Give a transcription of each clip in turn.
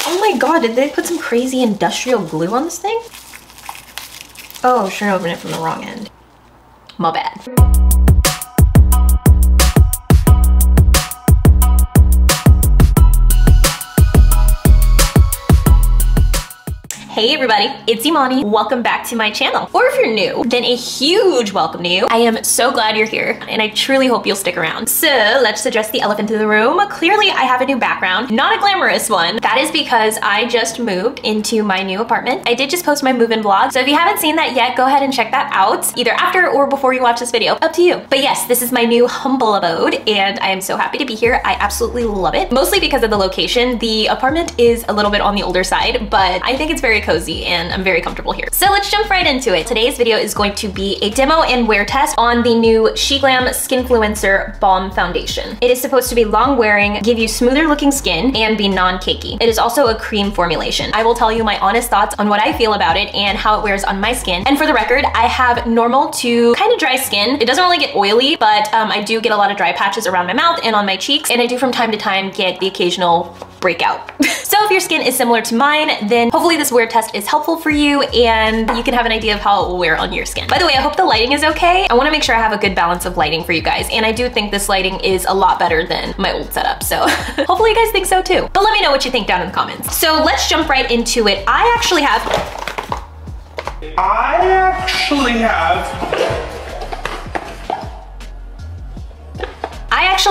Oh my god, did they put some crazy industrial glue on this thing? Oh, sure, I opened it from the wrong end. My bad. Hey everybody, it's Imani. Welcome back to my channel. Or if you're new, then a huge welcome to you. I am so glad you're here and I truly hope you'll stick around. So let's address the elephant in the room. Clearly I have a new background, not a glamorous one. That is because I just moved into my new apartment. I did just post my move-in vlog. So if you haven't seen that yet, go ahead and check that out either after or before you watch this video, up to you. But yes, this is my new humble abode and I am so happy to be here. I absolutely love it. Mostly because of the location. The apartment is a little bit on the older side, but I think it's very cozy and I'm very comfortable here. So let's jump right into it. Today's video is going to be a demo and wear test on the new Sheglam Skinfluencer Balm foundation. It is supposed to be long wearing, give you smoother looking skin, and be non-cakey. It is also a cream formulation. I will tell you my honest thoughts on what I feel about it and how it wears on my skin. And for the record, I have normal to kind of dry skin. It doesn't really get oily, but I do get a lot of dry patches around my mouth and on my cheeks, and I do from time to time get the occasional breakout. So if your skin is similar to mine, then hopefully this wear test is helpful for you and you can have an idea of how it will wear on your skin. By the way, I hope the lighting is okay. I wanna make sure I have a good balance of lighting for you guys, and I do think this lighting is a lot better than my old setup, so hopefully you guys think so too. But let me know what you think down in the comments. So let's jump right into it. I actually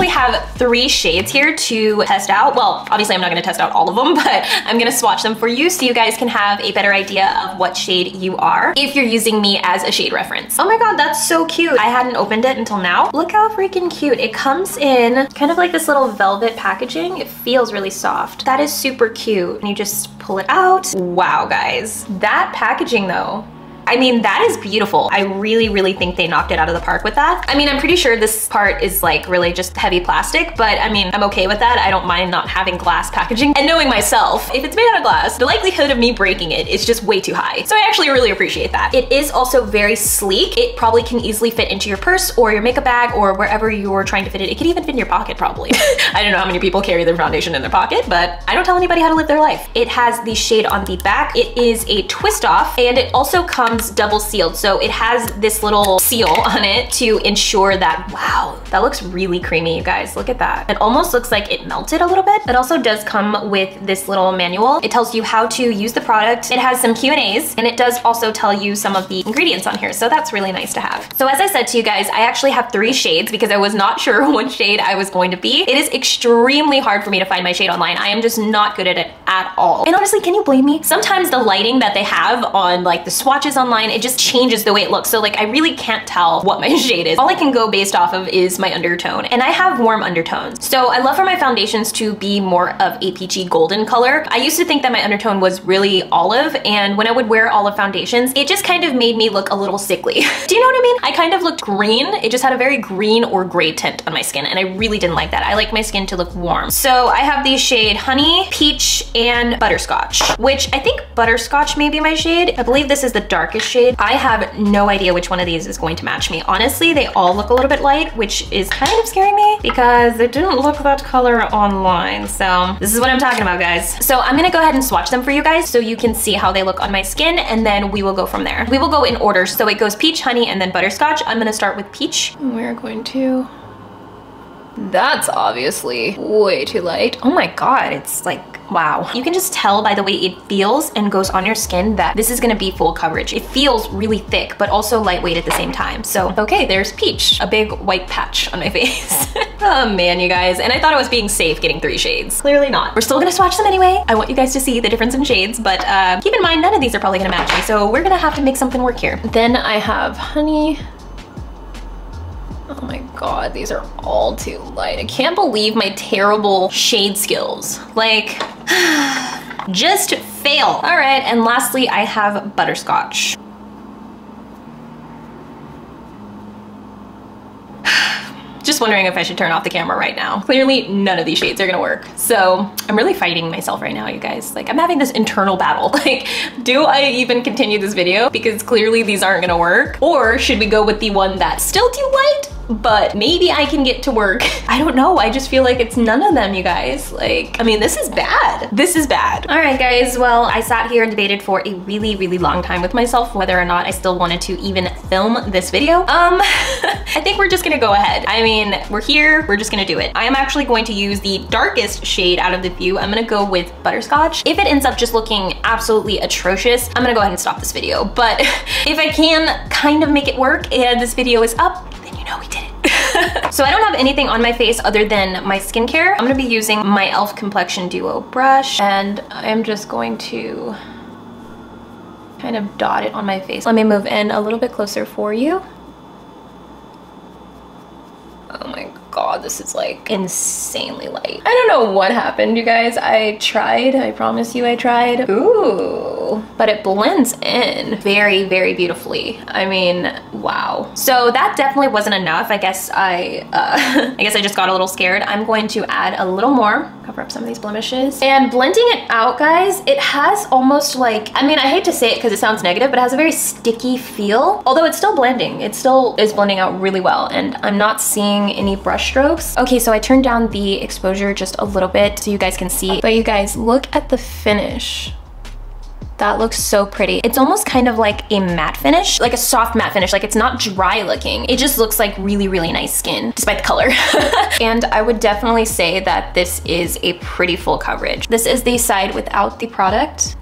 have 3 shades here to test out. Well, obviously I'm not gonna test out all of them, but I'm gonna swatch them for you so you guys can have a better idea of what shade you are if you're using me as a shade reference. Oh my god, that's so cute. I hadn't opened it until now. Look how freaking cute. It comes in kind of like this little velvet packaging. It feels really soft. That is super cute. And you just pull it out. Wow, guys. That packaging though, I mean, that is beautiful. I really think they knocked it out of the park with that. I mean, I'm pretty sure this part is like really just heavy plastic, but I mean, I'm okay with that. I don't mind not having glass packaging. And knowing myself, if it's made out of glass, the likelihood of me breaking it is just way too high. So I actually really appreciate that. It is also very sleek. It probably can easily fit into your purse or your makeup bag or wherever you're trying to fit it. It could even fit in your pocket probably. I don't know how many people carry their foundation in their pocket, but I don't tell anybody how to live their life. It has the shade on the back. It is a twist off and it also comes double sealed. So it has this little seal on it to ensure that, wow, that looks really creamy, you guys. Look at that. It almost looks like it melted a little bit. It also does come with this little manual. It tells you how to use the product. It has some Q&As and it does also tell you some of the ingredients on here. So that's really nice to have. So as I said to you guys, I actually have 3 shades because I was not sure what shade I was going to be. It is extremely hard for me to find my shade online. I am just not good at it at all. And honestly, can you blame me? Sometimes the lighting that they have on like the swatches online, it just changes the way it looks. So like I really can't tell what my shade is. All I can go based off of is my undertone. And I have warm undertones. So I love for my foundations to be more of a peachy golden color. I used to think that my undertone was really olive, and when I would wear olive foundations, it just kind of made me look a little sickly. Do you know what I mean? I kind of looked green. It just had a very green or gray tint on my skin, and I really didn't like that. I like my skin to look warm. So I have the shade Honey, Peach, and Butterscotch, which I think Butterscotch may be my shade. I believe this is the darkest shade. I have no idea which one of these is going to match me. Honestly, they all look a little bit light, which is kind of scaring me because they didn't look that color online. So this is what I'm talking about, guys. So I'm gonna go ahead and swatch them for you guys so you can see how they look on my skin, and then we will go from there. We will go in order. So it goes Peach, Honey, and then Butterscotch. I'm gonna start with Peach. We're going to... That's obviously way too light. Oh my god, it's like, wow. You can just tell by the way it feels and goes on your skin that this is gonna be full coverage. It feels really thick, but also lightweight at the same time. So, okay, there's Peach, a big white patch on my face. Oh man, you guys. And I thought I was being safe getting 3 shades. Clearly not. We're still gonna swatch them anyway. I want you guys to see the difference in shades, but keep in mind, none of these are probably gonna match me. So we're gonna have to make something work here. Then I have Honey. Oh my god, these are all too light. I can't believe my terrible shade skills. Like, just fail. All right, and lastly, I have Butterscotch. Just wondering if I should turn off the camera right now. Clearly, none of these shades are gonna work. So I'm really fighting myself right now, you guys. Like, I'm having this internal battle. Like, do I even continue this video? Because clearly these aren't gonna work. Or should we go with the one that's still too light, but maybe I can get to work. I don't know, I just feel like it's none of them, you guys. Like, I mean, this is bad. This is bad. All right, guys, well, I sat here and debated for a really, really long time with myself whether or not I still wanted to even film this video. I think we're just gonna go ahead. I mean, we're here, we're just gonna do it. I am actually going to use the darkest shade out of the few. I'm gonna go with Butterscotch. If it ends up just looking absolutely atrocious, I'm gonna go ahead and stop this video. But if I can kind of make it work and this video is up, then you know we did it. So I don't have anything on my face other than my skincare. I'm gonna be using my e.l.f. Complexion Duo brush, and I'm just going to kind of dot it on my face. Let me move in a little bit closer for you. Oh my God, this is like insanely light. I don't know what happened, you guys. I tried, I promise you I tried. Ooh, but it blends in very, very beautifully. I mean, wow. So that definitely wasn't enough. I guess I just got a little scared. I'm going to add a little more, cover up some of these blemishes. And blending it out, guys, it has almost like, I mean, I hate to say it because it sounds negative, but it has a very sticky feel. Although it's still blending. It still is blending out really well, and I'm not seeing any brush strokes. Okay, so I turned down the exposure just a little bit so you guys can see. But you guys, look at the finish. That looks so pretty. It's almost kind of like a matte finish, like a soft matte finish. Like, it's not dry looking. It just looks like really, really nice skin, despite the color. And I would definitely say that this is a pretty full coverage. This is the side without the product.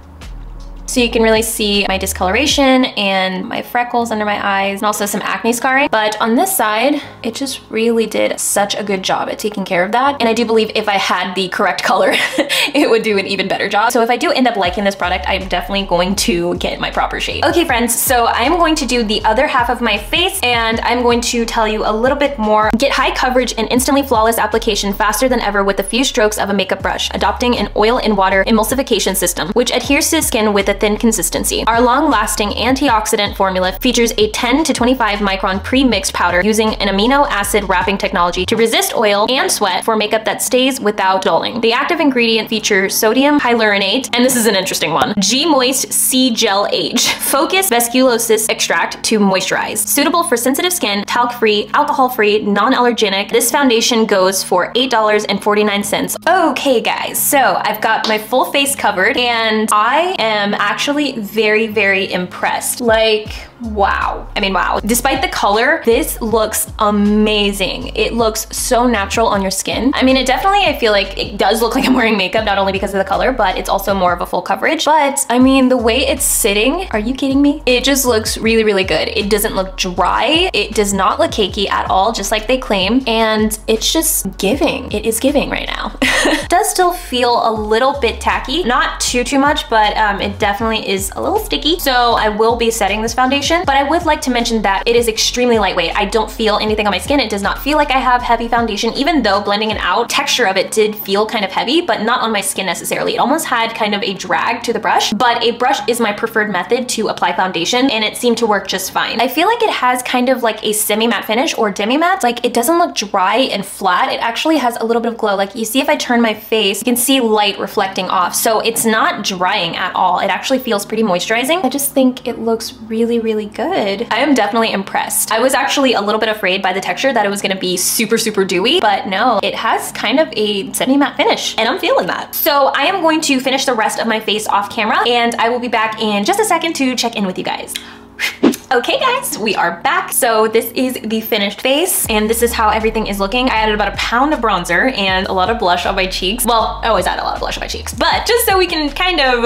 So you can really see my discoloration and my freckles under my eyes and also some acne scarring. But on this side, it just really did such a good job at taking care of that. And I do believe if I had the correct color, it would do an even better job. So if I do end up liking this product, I'm definitely going to get my proper shade. Okay, friends, so I'm going to do the other half of my face, and I'm going to tell you a little bit more. Get high coverage and instantly flawless application faster than ever with a few strokes of a makeup brush, adopting an oil and water emulsification system, which adheres to the skin with a thin consistency. Our long-lasting antioxidant formula features a 10 to 25 micron pre-mixed powder using an amino acid wrapping technology to resist oil and sweat for makeup that stays without dulling. The active ingredient features sodium hyaluronate, and this is an interesting one, G-Moist C Gel H, focused vesculosis extract to moisturize. Suitable for sensitive skin, talc-free, alcohol-free, non-allergenic. This foundation goes for $8.49. Okay, guys, so I've got my full face covered, and I am actually very, very impressed. Like, wow. I mean, wow. Despite the color, this looks amazing. It looks so natural on your skin. I mean, it definitely, I feel like it does look like I'm wearing makeup, not only because of the color, but it's also more of a full coverage. But I mean, the way it's sitting, are you kidding me? It just looks really, really good. It doesn't look dry. It does not look cakey at all, just like they claim. And it's just giving. It is giving right now. It does still feel a little bit tacky. Not too much, but it definitely is a little sticky. So I will be setting this foundation, but I would like to mention that it is extremely lightweight. I don't feel anything on my skin. It does not feel like I have heavy foundation, even though blending it out, texture of it did feel kind of heavy, but not on my skin necessarily. It almost had kind of a drag to the brush, but a brush is my preferred method to apply foundation, and it seemed to work just fine. I feel like it has kind of like a semi-matte finish or demi-matte. Like, it doesn't look dry and flat. It actually has a little bit of glow. Like, you see if I turn my face, you can see light reflecting off. So it's not drying at all. It actually feels pretty moisturizing. I just think it looks really, really good. I am definitely impressed. I was actually a little bit afraid by the texture that it was gonna be super, super dewy, but no, it has kind of a semi-matte finish, and I'm feeling that. So I am going to finish the rest of my face off camera, and I will be back in just a second to check in with you guys. Okay, guys, we are back. So this is the finished face, and this is how everything is looking. I added about a pound of bronzer and a lot of blush on my cheeks. Well, I always add a lot of blush on my cheeks, but just so we can kind of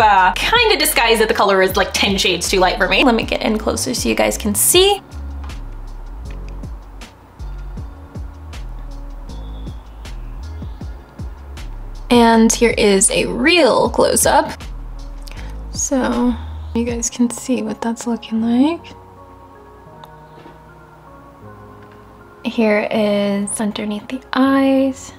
disguise that the color is like 10 shades too light for me. Let me get in closer so you guys can see. And here is a real close-up. So you guys can see what that's looking like. Here is underneath the eyes.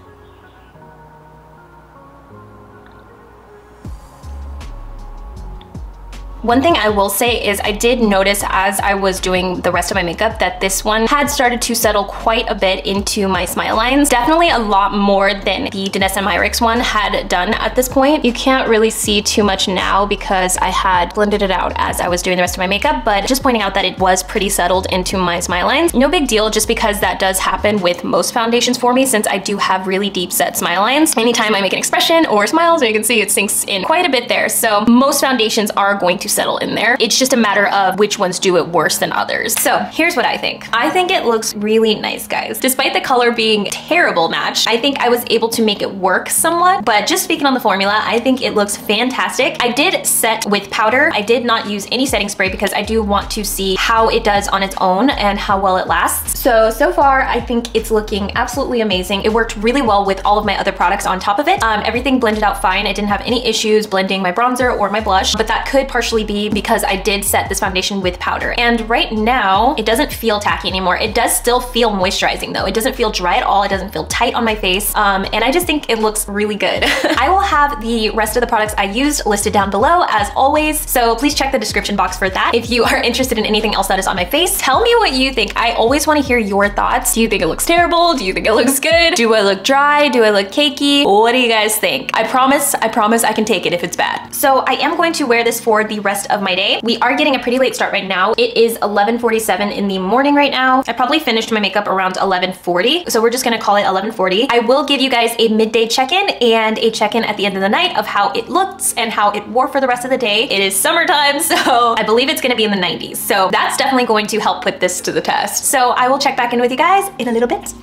One thing I will say is I did notice as I was doing the rest of my makeup that this one had started to settle quite a bit into my smile lines. Definitely a lot more than the Danessa Myricks one had done at this point. You can't really see too much now because I had blended it out as I was doing the rest of my makeup, but just pointing out that it was pretty settled into my smile lines. No big deal, just because that does happen with most foundations for me since I do have really deep set smile lines. Anytime I make an expression or smile, so you can see it sinks in quite a bit there. So most foundations are going to settle in there. It's just a matter of which ones do it worse than others. So here's what I think. I think it looks really nice, guys. Despite the color being terrible match, I think I was able to make it work somewhat, but just speaking on the formula, I think it looks fantastic. I did set with powder. I did not use any setting spray because I do want to see how it does on its own and how well it lasts. So far, I think it's looking absolutely amazing. It worked really well with all of my other products on top of it. Everything blended out fine. I didn't have any issues blending my bronzer or my blush, but that could partially be because I did set this foundation with powder. And right now, it doesn't feel tacky anymore. It does still feel moisturizing though. It doesn't feel dry at all. It doesn't feel tight on my face. And I just think it looks really good. I will have the rest of the products I used listed down below as always. So please check the description box for that. If you are interested in anything else that is on my face, tell me what you think. I always want to hear your thoughts. Do you think it looks terrible? Do you think it looks good? Do I look dry? Do I look cakey? What do you guys think? I promise I can take it if it's bad. So I am going to wear this for the rest of my day. We are getting a pretty late start right now. It is 11:47 in the morning right now. I probably finished my makeup around 11:40. So we're just gonna call it 11:40. I will give you guys a midday check-in and a check-in at the end of the night of how it looks and how it wore for the rest of the day. It is summertime, so I believe it's gonna be in the 90s. So that's definitely going to help put this to the test. So I will check back in with you guys in a little bit.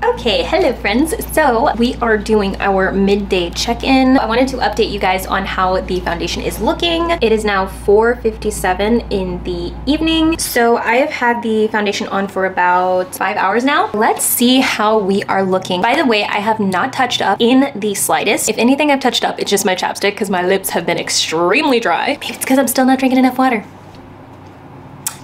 Okay, hello friends. So we are doing our midday check-in. I wanted to update you guys on how the foundation is looking. It is now 4:57 in the evening. So I have had the foundation on for about 5 hours now. Let's see how we are looking. By the way, I have not touched up in the slightest. If anything I've touched up, it's just my chapstick because my lips have been extremely dry. Maybe it's because I'm still not drinking enough water.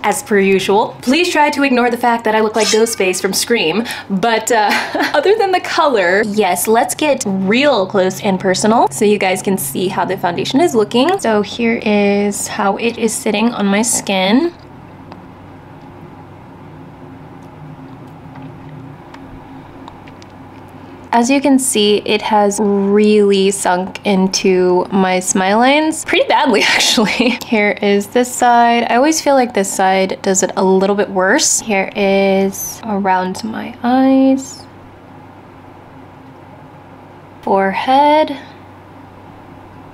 As per usual. Please try to ignore the fact that I look like Ghostface from Scream, but other than the color, yes, let's get real close and personal so you guys can see how the foundation is looking. So here is how it is sitting on my skin. As you can see, it has really sunk into my smile lines pretty badly, actually. Here is this side. I always feel like this side does it a little bit worse. Here is around my eyes, forehead.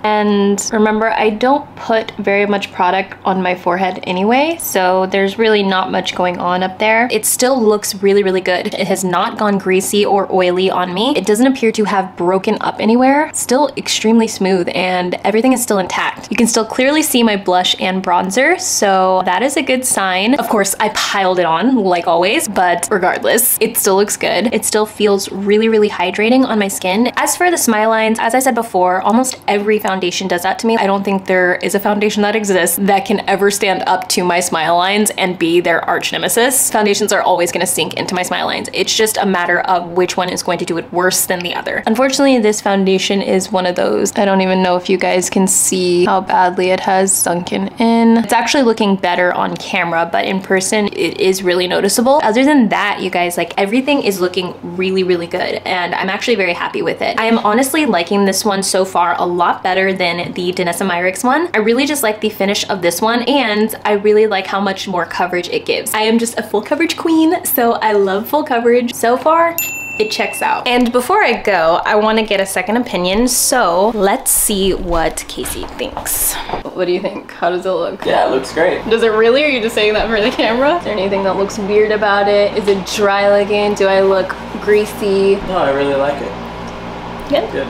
And remember, I don't put very much product on my forehead anyway, so there's really not much going on up there. It still looks really, really good. It has not gone greasy or oily on me. It doesn't appear to have broken up anywhere. It's still extremely smooth and everything is still intact. You can still clearly see my blush and bronzer, so that is a good sign. Of course, I piled it on like always, but regardless, it still looks good. It still feels really, really hydrating on my skin. As for the smile lines, as I said before, almost every foundation does that to me. I don't think there is a foundation that exists that can ever stand up to my smile lines and be their arch nemesis. Foundations are always gonna sink into my smile lines. It's just a matter of which one is going to do it worse than the other. Unfortunately, this foundation is one of those. I don't even know if you guys can see how badly it has sunken in. It's actually looking better on camera, but in person, it is really noticeable. Other than that, you guys, like everything is looking really, really good, and I'm actually very happy with it. I am honestly liking this one so far a lot better than the Danessa Myricks one. I really just like the finish of this one, and I really like how much more coverage it gives. I am just a full coverage queen, so I love full coverage. So far, it checks out. And before I go, I want to get a second opinion, so let's see what Casey thinks. What do you think? How does it look? Yeah, it looks great. Does it really, or are you just saying that for the camera? Is there anything that looks weird about it? Is it dry looking? Do I look greasy? No, I really like it. Good? Good.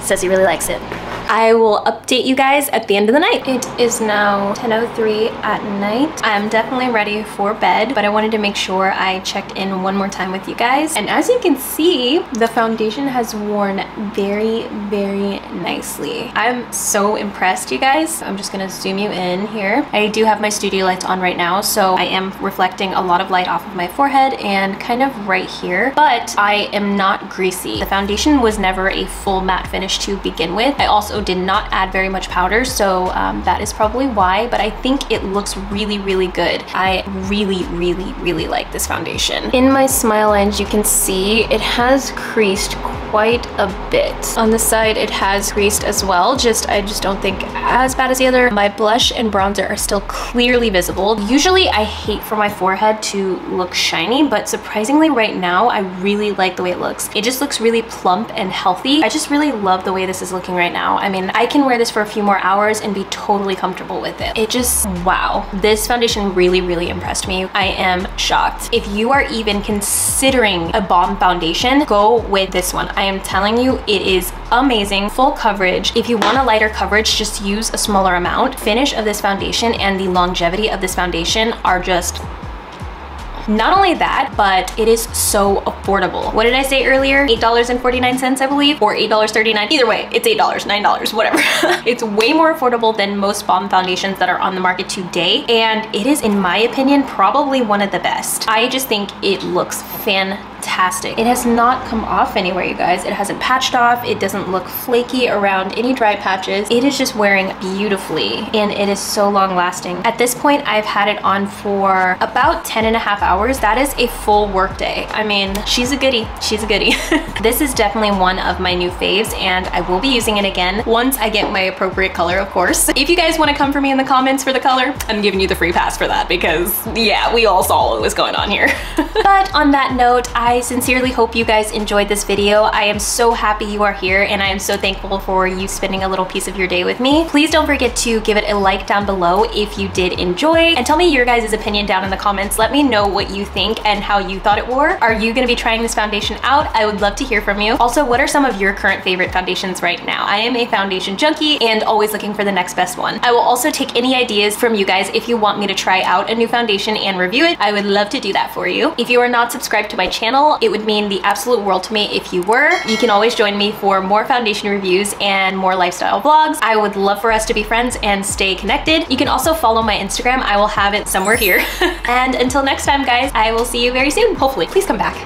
Says he really likes it. I will update you guys at the end of the night. It is now 10:03 at night. I'm definitely ready for bed, but I wanted to make sure I checked in one more time with you guys. And as you can see, the foundation has worn very, very nicely. I'm so impressed, you guys. I'm just gonna zoom you in here. I do have my studio lights on right now, so I am reflecting a lot of light off of my forehead and kind of right here, but I am not greasy. The foundation was never a full matte finish to begin with. I also did not add very much powder, so that is probably why, but I think it looks really, really good. I really, really, really like this foundation. In my smile lines, you can see it has creased quite a bit. On the side, it has creased as well, I just don't think as bad as the other. My blush and bronzer are still clearly visible. Usually I hate for my forehead to look shiny, but surprisingly right now, I really like the way it looks. It just looks really plump and healthy. I just really love the way this is looking right now. I mean, I can wear this for a few more hours and be totally comfortable with it. It just, wow. This foundation really, really impressed me. I am shocked. If you are even considering a balm foundation, go with this one. I am telling you, it is amazing. Full coverage. If you want a lighter coverage, just use a smaller amount. Finish of this foundation and the longevity of this foundation are just not only that, but it is so affordable. What did I say earlier? $8.49, I believe, or $8.39. Either way, it's $8, $9, whatever. It's way more affordable than most balm foundations that are on the market today, and it is, in my opinion, probably one of the best. I just think it looks fantastic. It has not come off anywhere, you guys. It hasn't patched off. It doesn't look flaky around any dry patches. It is just wearing beautifully, and it is so long lasting. At this point, I've had it on for about 10.5 hours. That is a full work day. I mean, she's a goodie. She's a goodie. This is definitely one of my new faves, and I will be using it again once I get my appropriate color, of course. If you guys want to come for me in the comments for the color, I'm giving you the free pass for that because, yeah, we all saw what was going on here. But on that note, I sincerely hope you guys enjoyed this video. I am so happy you are here, and I am so thankful for you spending a little piece of your day with me. Please don't forget to give it a like down below if you did enjoy, and tell me your guys' opinion down in the comments. Let me know what you think and how you thought it wore. Are you gonna be trying this foundation out? I would love to hear from you. Also, what are some of your current favorite foundations right now? I am a foundation junkie and always looking for the next best one. I will also take any ideas from you guys if you want me to try out a new foundation and review it. I would love to do that for you. If you are not subscribed to my channel, it would mean the absolute world to me if you were. You can always join me for more foundation reviews and more lifestyle vlogs. I would love for us to be friends and stay connected. You can also follow my Instagram. I will have it somewhere here. And until next time, guys, I will see you very soon. Hopefully. Please come back.